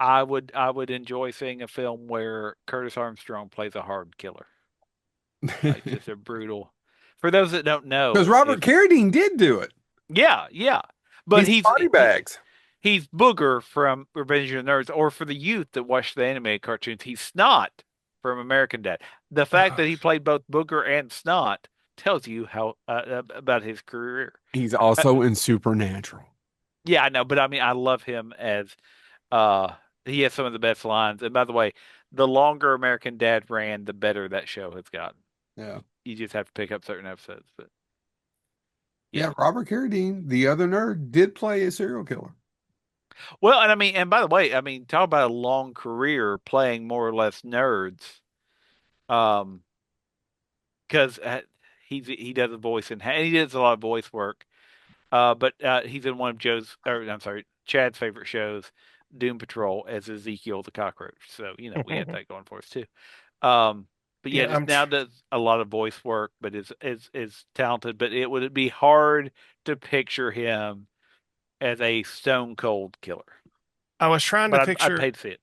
Speaker 2: I would enjoy seeing a film where Curtis Armstrong plays a hard killer. Like just a brutal. For those that don't
Speaker 1: Because
Speaker 2: know,
Speaker 1: Robert
Speaker 2: if
Speaker 1: Carradine did do it.
Speaker 2: yeah, yeah. But
Speaker 1: He's body bags.
Speaker 2: he's Booger from Revenge of the Nerds, or for the youth that watch the animated cartoons, he's Snot from American Dad. The fact that he played both Booger and Snot tells you how about his career.
Speaker 1: He's
Speaker 2: Uh,
Speaker 1: also in Supernatural.
Speaker 2: yeah, I know, but I mean, I love him as uh he has some of the best lines. And by the way, the longer American Dad ran, the better that show has gotten.
Speaker 1: Yeah.
Speaker 2: You just have to pick up certain episodes, but
Speaker 1: Yeah,
Speaker 2: yeah.
Speaker 1: Robert Carradine, the other nerd, did play a serial killer.
Speaker 2: Well, and I mean, and by the way, I mean, talk about a long career playing more or less nerds. Um, because he does a voice and he does a lot of voice work. But he's in one of I'm sorry, Chad's favorite shows, Doom Patrol, as Ezekiel the cockroach. So we have that going for us too. Um, but yeah,
Speaker 3: Yeah,
Speaker 2: just now does a lot of voice work, but is talented. But it would be hard to picture him as a stone cold killer.
Speaker 3: I was trying to
Speaker 2: But I'd
Speaker 3: picture.
Speaker 2: pay to see it.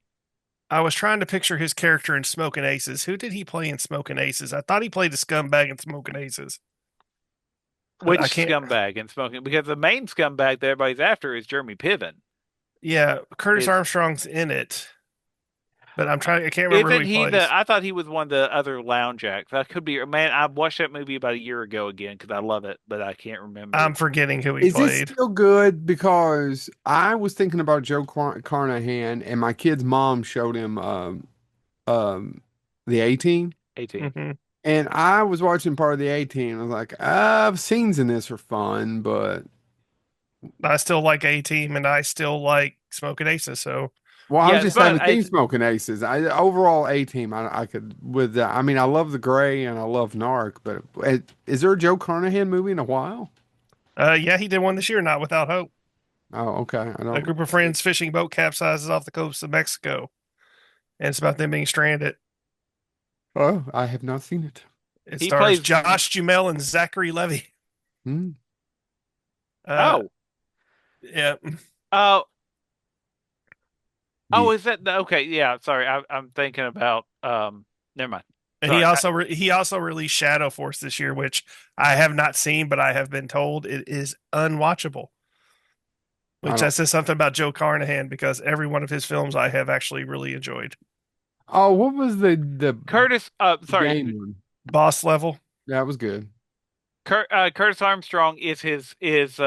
Speaker 3: I was trying to picture his character in Smoking Aces. Who did he play in Smoking Aces? I thought he played the scumbag in Smoking Aces.
Speaker 2: Which
Speaker 3: I can't.
Speaker 2: scumbag and smoking? Because the main scumbag that everybody's after is Jeremy Piven.
Speaker 3: Yeah, Curtis
Speaker 2: Is
Speaker 3: Armstrong's in it, but I'm trying. I can't remember who
Speaker 2: isn't
Speaker 3: he
Speaker 2: he the?
Speaker 3: plays.
Speaker 2: I thought he was one of the other lounge acts. That could be. Man, I watched that movie about a year ago again because I love it, but I can't
Speaker 3: I'm
Speaker 2: remember.
Speaker 3: forgetting who he
Speaker 1: Is this
Speaker 3: played.
Speaker 1: still good? Because I was thinking about Joe Carnahan, and my kid's mom showed him um, the A-Team,
Speaker 2: 18.
Speaker 3: Hmm.
Speaker 1: and I was watching part of the A-Team. I was like, scenes in this are fun, but
Speaker 3: I still like A Team, and I still like Smoking Aces. So
Speaker 1: well, I was
Speaker 2: Yeah, it's
Speaker 1: just
Speaker 2: fun.
Speaker 1: haven't seen Smoking Aces. Overall A-Team, I could with that. I mean, I love The Gray and I love Narc, but is there a Joe Carnahan movie in a while?
Speaker 3: yeah, he did one this year, Not Without Hope.
Speaker 1: Oh, okay. I
Speaker 3: A
Speaker 1: don't.
Speaker 3: group of friends fishing boat capsizes off the coast of Mexico, and it's about them being stranded.
Speaker 1: Oh, I have not seen it.
Speaker 3: It
Speaker 2: He
Speaker 3: stars
Speaker 2: plays.
Speaker 3: Josh Duhamel and Zachary Levy.
Speaker 1: Hmm.
Speaker 3: Uh,
Speaker 2: Oh,
Speaker 3: yeah,
Speaker 2: oh,
Speaker 1: Yeah.
Speaker 2: oh. Is that okay? Yeah. Sorry, I'm thinking about. Never mind.
Speaker 3: and
Speaker 2: Sorry.
Speaker 3: he also released Shadow Force this year, which I have not seen, but I have been told it is unwatchable.
Speaker 1: I
Speaker 3: Which
Speaker 1: don't.
Speaker 3: that says something about Joe Carnahan because every one of his films I have actually really enjoyed.
Speaker 1: Oh, what was the
Speaker 2: Curtis. Sorry.
Speaker 1: game one?
Speaker 3: Boss Level.
Speaker 1: That was good.
Speaker 2: Curtis Armstrong is his is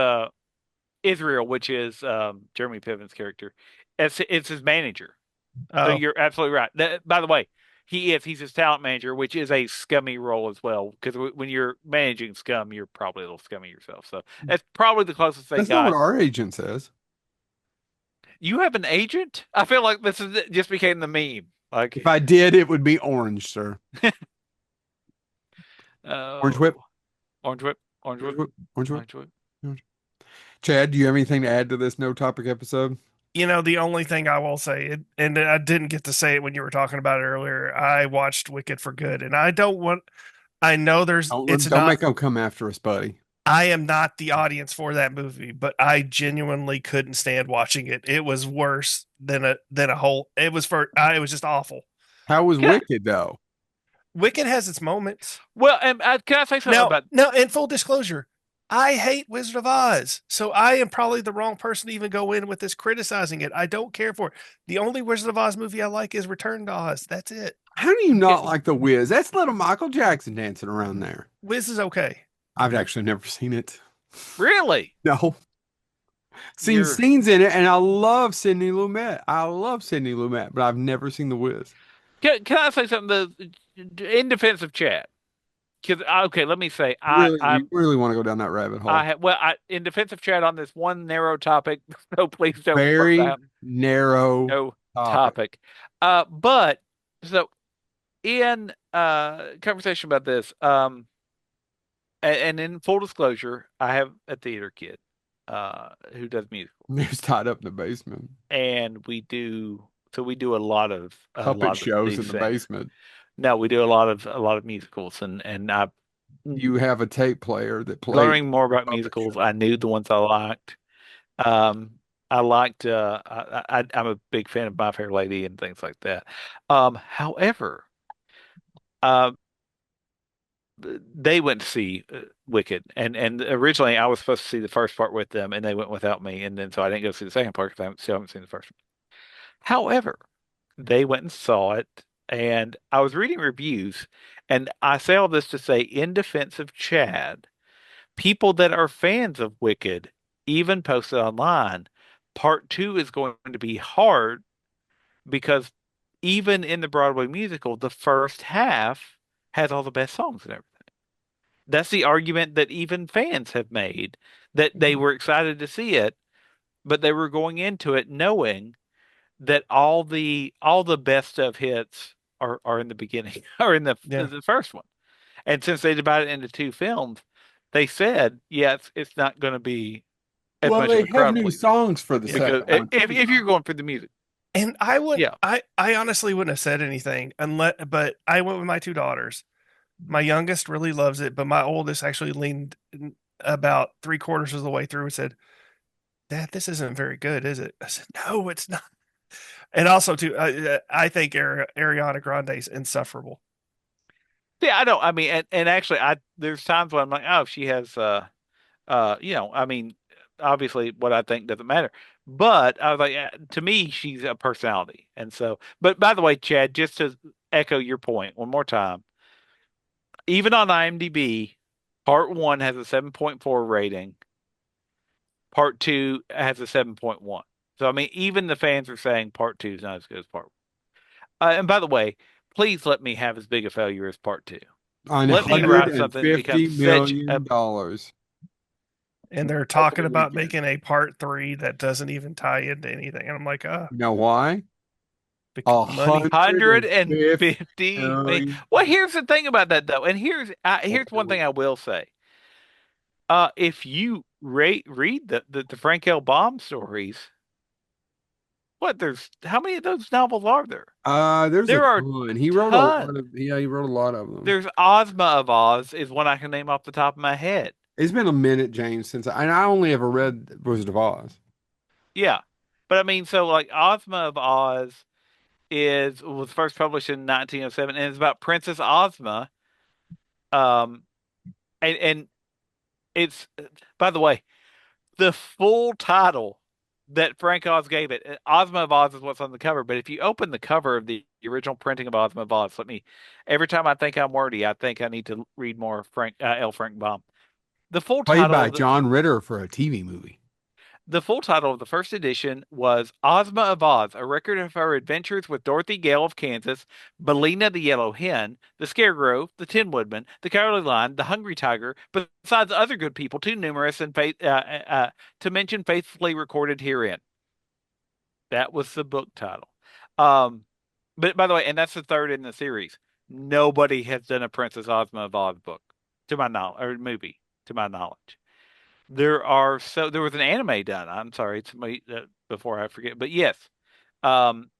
Speaker 2: Israel, which is Jeremy Piven's character. It's his manager. So
Speaker 3: Oh,
Speaker 2: you're absolutely right. By the way, he's his talent manager, which is a scummy role as well. Because when you're managing scum, you're probably a little scummy yourself. So that's probably the closest they
Speaker 1: That's not what
Speaker 2: got.
Speaker 1: our agent says.
Speaker 2: You have an agent? I feel like this is just became the meme. Like,
Speaker 1: If I did, it would be orange, sir. Orange whip.
Speaker 2: oh, orange whip, orange
Speaker 1: Orange
Speaker 2: whip,
Speaker 1: whip. Orange whip.
Speaker 2: orange whip.
Speaker 1: Orange. Chad, do you have anything to add to this no topic episode?
Speaker 3: the only thing I will say, and I didn't get to say it when you were talking about it earlier. I watched Wicked for good, and I don't want. I know it's
Speaker 1: Don't
Speaker 3: not.
Speaker 1: make them come after us, buddy.
Speaker 3: I am not the audience for that movie, but I genuinely couldn't stand watching it. It was worse than a whole. It was it was just awful.
Speaker 1: How was
Speaker 2: Can I,
Speaker 1: Wicked though?
Speaker 3: Wicked has its moments.
Speaker 2: well, and can I say something
Speaker 3: Now,
Speaker 2: about?
Speaker 3: now, in full disclosure, I hate Wizard of Oz, so I am probably the wrong person to even go in with this criticizing it. I don't care for it. The only Wizard of Oz movie I like is Return to Oz. That's it.
Speaker 1: How do you not
Speaker 2: Can,
Speaker 1: like The Wiz? That's little Michael Jackson dancing around there.
Speaker 3: Wiz is okay.
Speaker 1: I've actually never seen it.
Speaker 2: really?
Speaker 1: No. Seen
Speaker 2: You're
Speaker 1: scenes in it, and I love Sidney Lumet. I love Sidney Lumet, but I've never seen The Wiz.
Speaker 2: can I say something? In defense of Chad, because okay, let me say,
Speaker 1: You really want to go down that rabbit hole.
Speaker 2: in defense of Chad on this one narrow topic, so please don't fuck
Speaker 1: Very
Speaker 2: that
Speaker 1: narrow
Speaker 2: no
Speaker 1: topic.
Speaker 2: topic. But so in conversation about this, and in full disclosure, I have a theater kid who does musicals,
Speaker 1: He was tied up in the basement.
Speaker 2: and we do a
Speaker 1: Puppet
Speaker 2: lot of
Speaker 1: shows in
Speaker 2: these
Speaker 1: the
Speaker 2: things.
Speaker 1: basement.
Speaker 2: No, we do a lot of musicals, and I
Speaker 1: You have a tape player that plays
Speaker 2: learning more about
Speaker 1: puppet
Speaker 2: musicals.
Speaker 1: show.
Speaker 2: I knew the ones I liked. Um, I liked. I'm a big fan of My Fair Lady and things like that. However, uh, they went to see Wicked, and originally I was supposed to see the first part with them, and they went without me, and then so I didn't go see the second part because still haven't seen the first one. However, they went and saw it, and I was reading reviews, and I say all this to say, in defense of Chad, people that are fans of Wicked even posted online, part two is going to be hard because even in the Broadway musical, the first half has all the best songs and everything. That's the argument that even fans have made that they were excited to see it, but they were going into it knowing that all the best of hits are in the beginning or in
Speaker 3: Yeah.
Speaker 2: the first one. And since they divided it into two films, they said, yeah, it's not going to be as
Speaker 1: Well,
Speaker 2: much of
Speaker 1: they
Speaker 2: a
Speaker 1: have
Speaker 2: crowd
Speaker 1: new
Speaker 2: pleaser
Speaker 1: songs for the
Speaker 2: because
Speaker 1: second one too,
Speaker 2: if you're going for the music,
Speaker 3: And I would,
Speaker 2: yeah,
Speaker 3: I honestly wouldn't have said anything unless, but I went with my two daughters. My youngest really loves it, but my oldest actually leaned about three quarters of the way through and said, "Dad, this isn't very good, is it?" I said, "No, it's not." And also, too, I think Ariana Grande's insufferable.
Speaker 2: yeah, I don't. I mean, and actually, I there's times when I'm like, oh, she has I mean, obviously what I think doesn't matter. But I was like, to me, she's a personality. And so, but by the way, Chad, just to echo your point one more time, even on IMDb, part one has a 7.4 rating, part two has a 7.1. So, I mean, even the fans are saying part two is not as good as part one. And by the way, please let me have as big a failure as part two.
Speaker 1: on
Speaker 2: Let me write something that
Speaker 1: $150
Speaker 2: becomes such a
Speaker 1: million.
Speaker 3: And they're talking
Speaker 1: Opening
Speaker 3: about
Speaker 1: weekend.
Speaker 3: making a part three that doesn't even tie into anything. And I'm like,
Speaker 1: You know why?
Speaker 3: money.
Speaker 2: hundred and
Speaker 1: 150
Speaker 2: fifty.
Speaker 1: million.
Speaker 2: Well, here's the thing about that though, and here's one thing I will say. If you read the Frank L. Baum stories, there's how many of those novels are there?
Speaker 1: There's a
Speaker 2: There are
Speaker 1: ton. He wrote a
Speaker 2: tons.
Speaker 1: lot of, yeah, he wrote a lot of them.
Speaker 2: There's Ozma of Oz is one I can name off the top of my head.
Speaker 1: It's been a minute, James, since and I only ever read Wizard of Oz.
Speaker 2: Yeah, but I mean, so like Ozma of Oz is was first published in 1907, and it's about Princess Ozma. Um, and it's by the way. The full title that Frank Oz gave it, Ozma of Oz is what's on the cover. But if you open the cover of the original printing of Ozma of Oz, every time I think I'm wordy, I think I need to read more L. Frank Baum. The full
Speaker 1: Played
Speaker 2: title
Speaker 1: by
Speaker 2: of the,
Speaker 1: John Ritter for a TV movie.
Speaker 2: the full title of the first edition was Ozma of Oz, a record of her adventures with Dorothy Gale of Kansas, Billina the Yellow Hen, the Scarecrow, the Tin Woodman, the Cowardly Lion, the Hungry Tiger, besides other good people too numerous and to mention faithfully recorded herein. That was the book title. Um, but by the way, and that's the third in the series. Nobody has done a Princess Ozma of Oz book, to my knowledge, or movie, to my knowledge. There was an anime done. I'm sorry, before I forget, but yes. Um,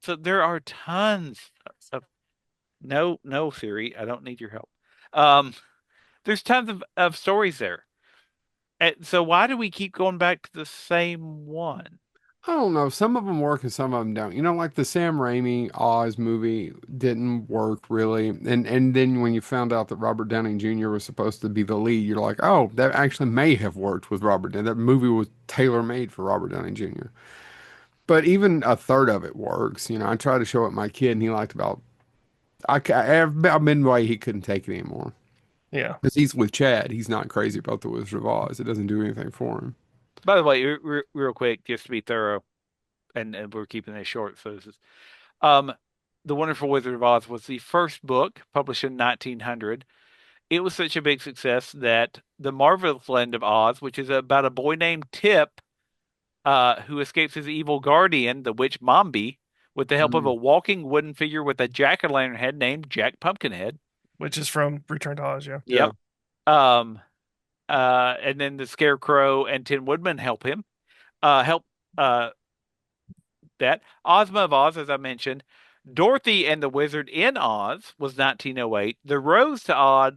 Speaker 2: so there are tons of no Siri, I don't need your help. Um, there's tons of stories there. And so why do we keep going back to the same one?
Speaker 1: I don't know. Some of them work and some of them don't. You know, like the Sam Raimi Oz movie didn't work really. And then when you found out that Robert Downey Jr. was supposed to be the lead, you're like, oh, that actually may have worked with Robert. That movie was tailor-made for Robert Downey Jr. But even a third of it works. You know, I tried to show it my kid, and he liked about midway he couldn't take it anymore.
Speaker 3: Yeah.
Speaker 1: Because he's with Chad. He's not crazy about the Wizard of Oz. It doesn't do anything for him.
Speaker 2: By the way, real quick, just to be thorough, and we're keeping this short, so this is um, The Wonderful Wizard of Oz was the first book published in 1900. It was such a big success that the Marvelous Land of Oz, which is about a boy named Tip, who escapes his evil guardian, the witch Mombi, with the help of a
Speaker 1: Mm.
Speaker 2: walking wooden figure with a jack-o'-lantern head named Jack Pumpkinhead.
Speaker 3: which is from Return to Oz. Yeah.
Speaker 1: Yeah.
Speaker 2: Yep. And then the Scarecrow and Tin Woodman help uh that. Ozma of Oz, as I mentioned. Dorothy and the Wizard in Oz was 1908. The Rose to Oz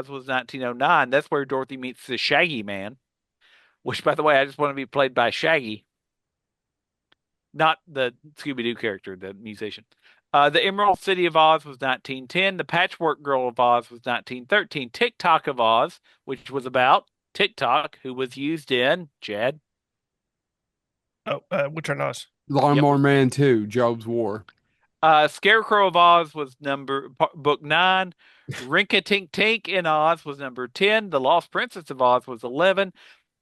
Speaker 2: was 1909. That's where Dorothy meets the Shaggy Man, which, by the way, I just want to be played by Shaggy, not the Scooby Doo character, the musician. The Emerald City of Oz was 1910. The Patchwork Girl of Oz was 1913. TikTok of Oz, which was about TikTok, who was used in Chad.
Speaker 3: Oh, Return to Oz.
Speaker 1: Lawnmower Man 2, Job's War.
Speaker 2: Scarecrow of Oz was book 9. Rinka-Tink Tink in Oz was number 10. The Lost Princess of Oz was 11.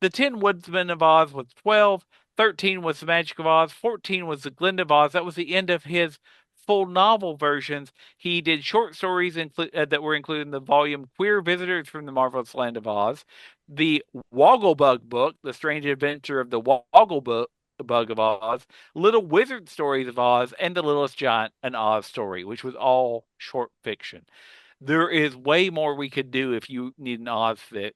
Speaker 2: The Tin Woodsman of Oz was 12. 13 was The Magic of Oz. 14 was The Glinda of Oz. That was the end of his full novel versions. He did short stories that were included in the volume Queer Visitors from the Marvelous Land of Oz. The Wogglebug book, The Strange Adventure of the Wogglebug of Oz, Little Wizard Stories of Oz, and The Littlest Giant, an Oz story, which was all short fiction. There is way more we could do if you need an Oz fix.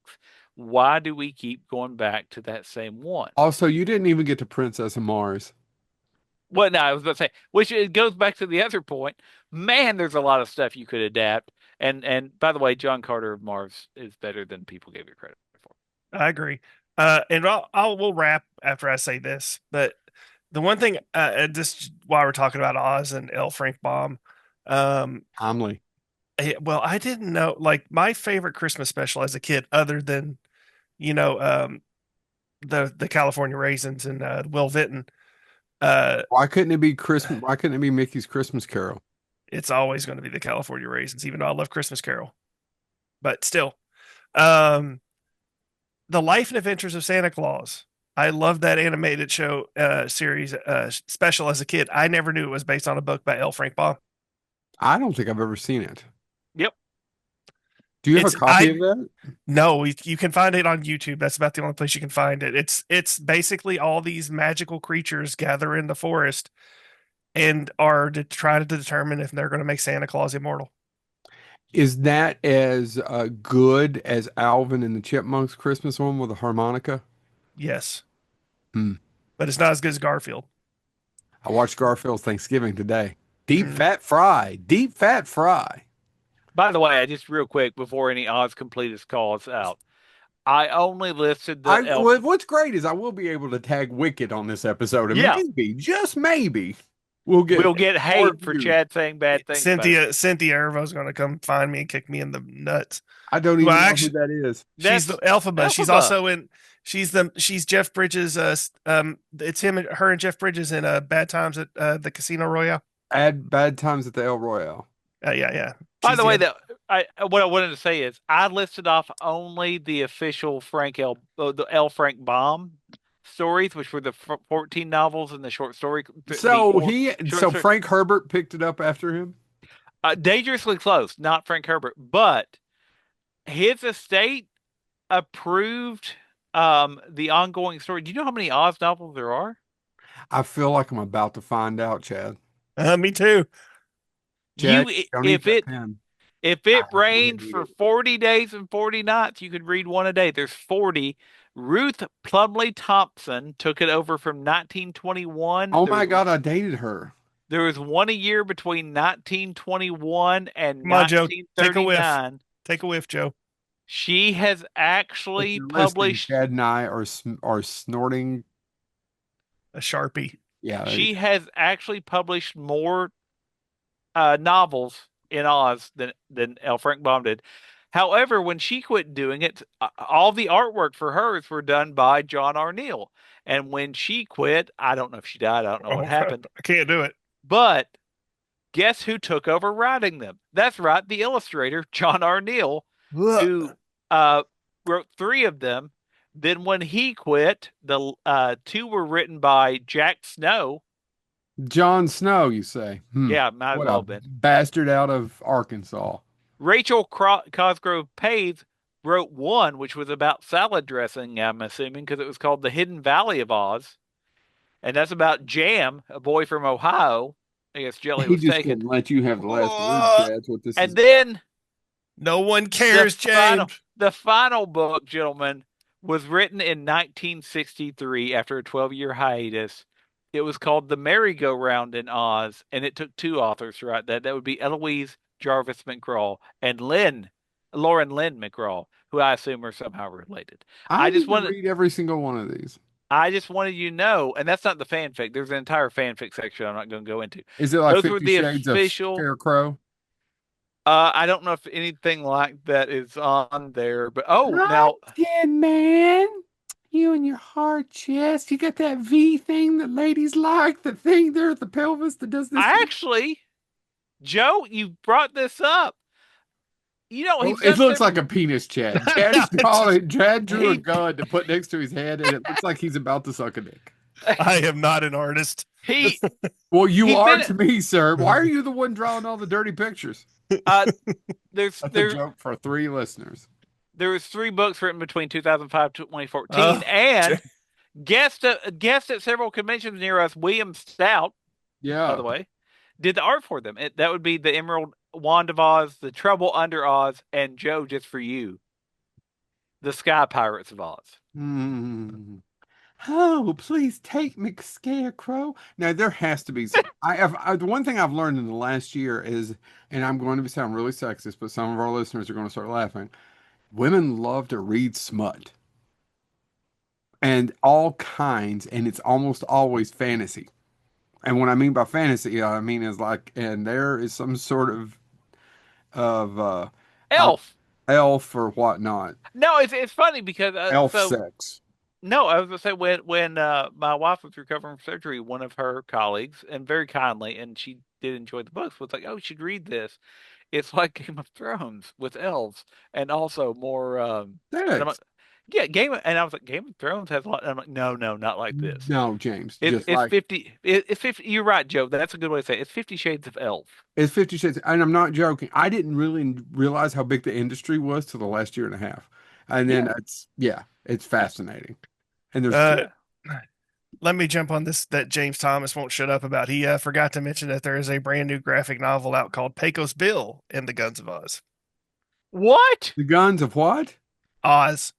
Speaker 2: Why do we keep going back to that same one?
Speaker 1: Also, you didn't even get to Princess of Mars.
Speaker 2: Well, no, I was about to say, which it goes back to the other point. Man, there's a lot of stuff you could adapt. And by the way, John Carter of Mars is better than people gave it credit for.
Speaker 3: I agree. And we'll wrap after I say this, but the one thing, just while we're talking about Oz and L. Frank Baum,
Speaker 1: Homely.
Speaker 3: well, I didn't know, like my favorite Christmas special as a kid, other than, you know, the California Raisins and Will Vinton,
Speaker 1: Why couldn't it be Christmas? Why couldn't it be Mickey's Christmas Carol?
Speaker 3: it's always going to be the California Raisins, even though I love Christmas Carol. But still, um, The Life and Adventures of Santa Claus. I love that animated show series special as a kid. I never knew it was based on a book by L. Frank Baum.
Speaker 1: I don't think I've ever seen it.
Speaker 2: Yep.
Speaker 1: Do you have
Speaker 3: It's
Speaker 1: a copy of that?
Speaker 3: No, you can find it on YouTube. That's about the only place you can find it. It's basically all these magical creatures gather in the forest and are to try to determine if they're going to make Santa Claus immortal.
Speaker 1: Is that as good as Alvin and the Chipmunks Christmas one with a harmonica?
Speaker 3: Yes,
Speaker 1: Hmm.
Speaker 3: but it's not as good as Garfield.
Speaker 1: I watched Garfield's Thanksgiving today. Deep
Speaker 3: Mm.
Speaker 1: fat fry. Deep fat fry.
Speaker 2: By the way, I just real quick before any Oz completist calls out, I only listed the
Speaker 1: What's great is I will be able to tag Wicked on this episode, and
Speaker 2: Yeah.
Speaker 1: maybe, just maybe,
Speaker 2: We'll get
Speaker 1: more
Speaker 2: hate for
Speaker 1: views.
Speaker 2: Chad saying bad things. about it.
Speaker 3: Cynthia Erivo's going to come find me and kick me in the nuts.
Speaker 1: I don't even
Speaker 3: Well,
Speaker 1: know
Speaker 3: actually-
Speaker 1: who that is.
Speaker 3: She's
Speaker 2: That's
Speaker 3: the Elphaba. She's
Speaker 2: Elphaba.
Speaker 3: also in. She's Jeff Bridges. It's her and Jeff Bridges in Bad Times at the Casino Royale.
Speaker 1: Add Bad Times at the El Royale.
Speaker 3: Yeah.
Speaker 2: By
Speaker 3: She's
Speaker 2: the way,
Speaker 3: in-
Speaker 2: what I wanted to say is I listed off only the official the L. Frank Baum stories, which were the 14 novels and the short story.
Speaker 1: So Frank Herbert picked it up after him.
Speaker 2: Dangerously Close, not Frank Herbert, but his estate approved the ongoing story. Do you know how many Oz novels there are?
Speaker 1: I feel like I'm about to find out, Chad.
Speaker 3: Me too.
Speaker 1: Chad, don't eat
Speaker 2: If
Speaker 1: that
Speaker 2: it
Speaker 1: pen.
Speaker 2: rained
Speaker 1: need
Speaker 2: for
Speaker 1: it.
Speaker 2: 40 days and 40 nights, you could read one a day. There's 40. Ruth Plumley Thompson took it over from 1921.
Speaker 1: Oh my God, I dated her.
Speaker 2: There was one a year between 1921 and
Speaker 3: Come on, Joe, take a whiff.
Speaker 2: 1939.
Speaker 3: Take a whiff, Joe.
Speaker 2: She has
Speaker 1: If
Speaker 2: actually
Speaker 1: you're listening,
Speaker 2: published.
Speaker 1: Chad and I are snorting.
Speaker 3: A Sharpie.
Speaker 1: Yeah,
Speaker 2: She has actually published more novels in Oz than L. Frank Baum did. However, when she quit doing it, all the artwork for hers were done by John Arneal. And when she quit, I don't know if she died. I don't know what happened.
Speaker 3: I can't do it.
Speaker 2: But guess who took over writing them? That's right, the illustrator, John Arneal, who wrote 3 of them. Then when he quit, the 2 were written by Jack Snow.
Speaker 1: Jon Snow, you say?
Speaker 2: Yeah, might as
Speaker 1: What
Speaker 2: well
Speaker 1: a
Speaker 2: have been.
Speaker 1: bastard out of Arkansas.
Speaker 2: Rachel Cosgrove Page wrote one, which was about salad dressing, I'm assuming, because it was called The Hidden Valley of Oz. And that's about Jam, a boy from Ohio. I guess Jelly
Speaker 1: He
Speaker 2: was
Speaker 1: just
Speaker 2: taken.
Speaker 1: couldn't let you have the last
Speaker 3: Oh.
Speaker 1: word. That's what this
Speaker 2: And
Speaker 1: is.
Speaker 2: then
Speaker 3: No one cares, James.
Speaker 2: the final book, gentlemen, was written in 1963 after a 12-year hiatus. It was called The Merry-Go-Round in Oz, and it took two authors to write that. That would be Eloise Jarvis McGraw and Lauren Lynn McGraw, who I assume are somehow related.
Speaker 1: I
Speaker 2: just
Speaker 1: need to
Speaker 2: wanted-
Speaker 1: read every single one of these.
Speaker 2: I just wanted you to know, and that's not the fanfic. There's an entire fanfic section I'm not going to go into.
Speaker 1: Is it like
Speaker 2: Those were
Speaker 1: 50
Speaker 2: the
Speaker 1: Shades
Speaker 2: official-
Speaker 1: of Scarecrow?
Speaker 2: I don't know if anything like that is on there, but now
Speaker 1: Tin Man, you and your hard chest. You got that V thing that ladies like. The thing there at the pelvis that does this.
Speaker 2: actually, Joe, you brought this up. You know,
Speaker 1: Oh, it looks like a penis, Chad. Chad drew a
Speaker 2: He-
Speaker 1: gun to put next to his head, and it looks like he's about to suck a dick.
Speaker 3: I am not an artist.
Speaker 2: he.
Speaker 1: Well, you
Speaker 2: He's
Speaker 1: are
Speaker 2: been-
Speaker 1: to me, sir. Why are you the one drawing all the dirty pictures?
Speaker 2: There's
Speaker 1: That's a
Speaker 2: there
Speaker 1: joke for 3 listeners.
Speaker 2: there was 3 books written between 2005 to 2014,
Speaker 3: Oh,
Speaker 2: and guest at several conventions near us. William Stout,
Speaker 1: Yeah.
Speaker 2: by the way, did the art for them. That would be the Emerald Wand of Oz, the Trouble Under Oz, and Joe, just for you, the Sky Pirates of Oz.
Speaker 1: Hmm. Oh, please take me, Scarecrow. Now there has to be some. The one thing I've learned in the last year is, and I'm going to sound really sexist, but some of our listeners are going to start laughing. Women love to read smut, and all kinds, and it's almost always fantasy. And what I mean by fantasy, I mean is like, and there is some sort of
Speaker 2: Elf.
Speaker 1: elf or whatnot,
Speaker 2: No, it's funny because
Speaker 1: elf
Speaker 2: so,
Speaker 1: sex.
Speaker 2: No, I was gonna say when my wife was recovering from surgery, one of her colleagues, and very kindly, and she did enjoy the books, was like, "Oh, you should read this. It's like Game of Thrones with elves, and also more." And I'm like,
Speaker 1: Sex.
Speaker 2: yeah, and I was like, Game of Thrones has a lot. And I'm like, no, not like this.
Speaker 1: No, James.
Speaker 2: It's
Speaker 1: just like
Speaker 2: 50. It's 50. You're right, Joe. That's a good way to say it. It's 50 Shades of Elf.
Speaker 1: it's 50 Shades, and I'm not joking. I didn't really realize how big the industry was till the last year and a half, and then it's fascinating. And there's
Speaker 3: Let me jump on this that James Thomas won't shut up about. He forgot to mention that there is a brand new graphic novel out called Pecos Bill and the Guns of Oz.
Speaker 2: What?
Speaker 1: the Guns of what?
Speaker 3: Oz.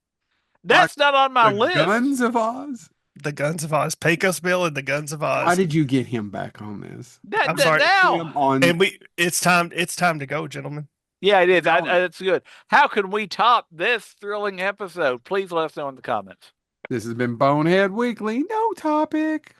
Speaker 2: That's not on my
Speaker 1: The
Speaker 2: list.
Speaker 1: Guns of Oz.
Speaker 3: The Guns of Oz. Pecos Bill and the Guns of Oz.
Speaker 1: Why did you get him back on this?
Speaker 3: I'm sorry.
Speaker 2: Now.
Speaker 1: Him on
Speaker 3: And it's time to go, gentlemen.
Speaker 2: Yeah, it is.
Speaker 1: Oh.
Speaker 2: That's good. How can we top this thrilling episode? Please let us know in the comments.
Speaker 1: This has been Bonehead Weekly. No topic.